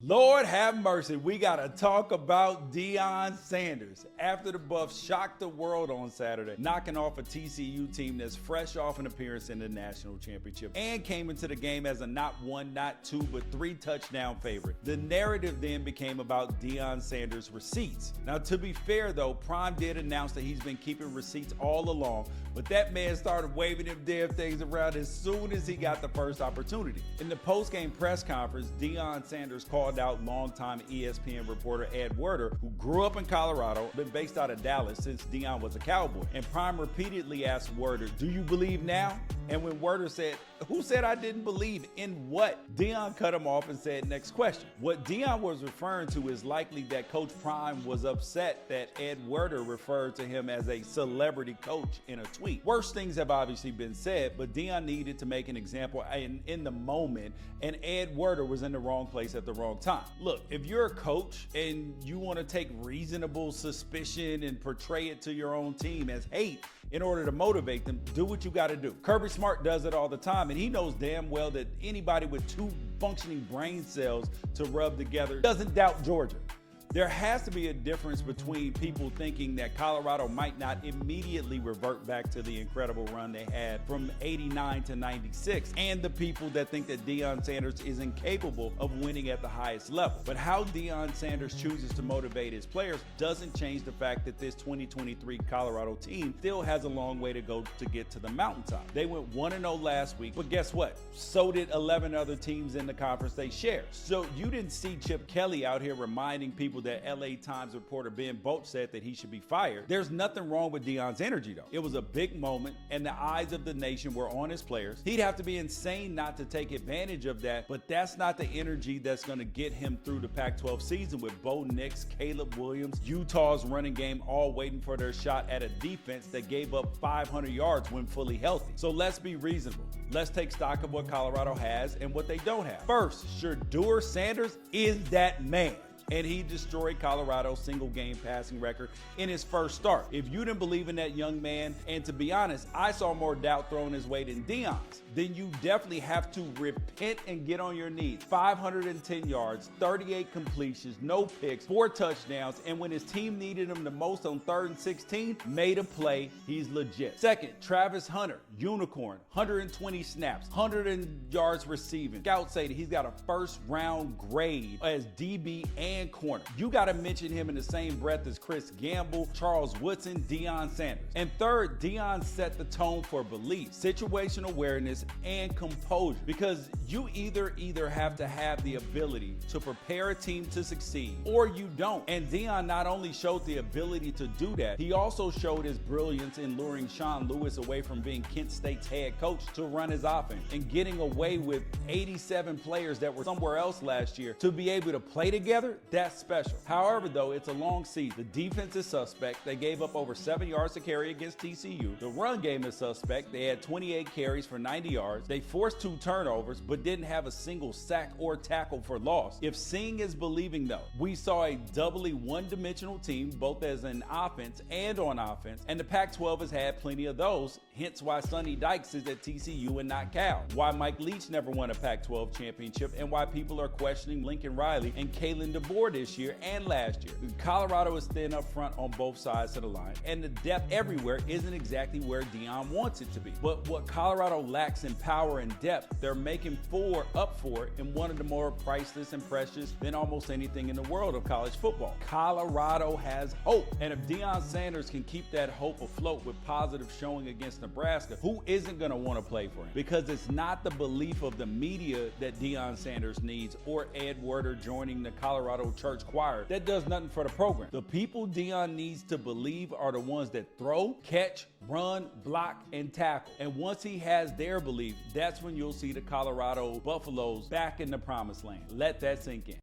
Lord have mercy, we got to talk about Deion Sanders. After the Buffs shocked the world on Saturday, knocking off a TCU team that's fresh off an appearance in the national championship and came into the game as a not one, not two, but three touchdown favorite. The narrative then became about Deion Sanders' receipts. Now, to be fair though, Prime did announce that he's been keeping receipts all along, but that man started waving them damn things around as soon as he got the first opportunity. In the post-game press conference, Deion Sanders called out longtime ESPN reporter Ed Werder, who grew up in Colorado, been based out of Dallas since Deion was a Cowboy. And Prime repeatedly asked Werder, "Do you believe now?" And when Werder said, "Who said I didn't believe in what?" Deion cut him off and said, "Next question." What Deion was referring to is likely that Coach Prime was upset that Ed Werder referred to him as a celebrity coach in a tweet. Worse things have obviously been said, but Deion needed to make an example in the moment, and Ed Werder was in the wrong place at the wrong time. Look, if you're a coach and you want to take reasonable suspicion and portray it to your own team as hate in order to motivate them, do what you got to do. Kirby Smart does it all the time, and he knows damn well that anybody with two functioning brain cells to rub together doesn't doubt Georgia. There has to be a difference between people thinking that Colorado might not immediately revert back to the incredible run they had from 89 to 96 and the people that think that Deion Sanders is incapable of winning at the highest level. But how Deion Sanders chooses to motivate his players doesn't change the fact that this 2023 Colorado team still has a long way to go to get to the mountaintop. They went 1-0 last week, but guess what? So did 11 other teams in the conference they share. So you didn't see Chip Kelly out here reminding people that LA Times reporter Ben Bolt said that he should be fired. There's nothing wrong with Deion's energy though. It was a big moment and the eyes of the nation were on his players. He'd have to be insane not to take advantage of that, but that's not the energy that's going to get him through the Pac-12 season with Bo Nix, Caleb Williams, Utah's running game all waiting for their shot at a defense that gave up 500 yards when fully healthy. So let's be reasonable. Let's take stock of what Colorado has and what they don't have. First, Shedeur Sanders is that man. And he destroyed Colorado's single-game passing record in his first start. If you didn't believe in that young man, and to be honest, I saw more doubt thrown his way than Deion's, then you definitely have to repent and get on your knees. 510 yards, 38 completions, no picks, 4 touchdowns, and when his team needed him the most on 3rd and 16, made a play. He's legit. Second, Travis Hunter, unicorn, 120 snaps, 100 yards receiving. Scouts say that he's got a first-round grade as DB and corner. You got to mention him in the same breath as Chris Gamble, Charles Woodson, Deion Sanders. And third, Deion set the tone for belief, situational awareness, and composure, because you either have to have the ability to prepare a team to succeed or you don't. And Deion not only showed the ability to do that, he also showed his brilliance in luring Sean Lewis away from being Kent State's head coach to run his offense and getting away with 87 players that were somewhere else last year to be able to play together. That's special. However, though, it's a long season. The defense is suspect. They gave up over 7 yards to carry against TCU. The run game is suspect. They had 28 carries for 90 yards. They forced 2 turnovers, but didn't have a single sack or tackle for loss. If seeing is believing, though, we saw a doubly one-dimensional team, both as an offense and on offense, and the Pac-12 has had plenty of those, hence why Sonny Dykes is at TCU and not Cal, why Mike Leach never won a Pac-12 championship, and why people are questioning Lincoln Riley and Kalen DeBoer this year and last year. Colorado is thin up front on both sides of the line, and the depth everywhere isn't exactly where Deion wants it to be. But what Colorado lacks in power and depth, they're making up for it in one of the more priceless and precious than almost anything in the world of college football. Colorado has hope, and if Deion Sanders can keep that hope afloat with positive showing against Nebraska, who isn't going to want to play for him? Because it's not the belief of the media that Deion Sanders needs or Ed Werder joining the Colorado church choir. That does nothing for the program. The people Deion needs to believe are the ones that throw, catch, run, block, and tackle. And once he has their belief, that's when you'll see the Colorado Buffaloes back in the promised land. Let that sink in.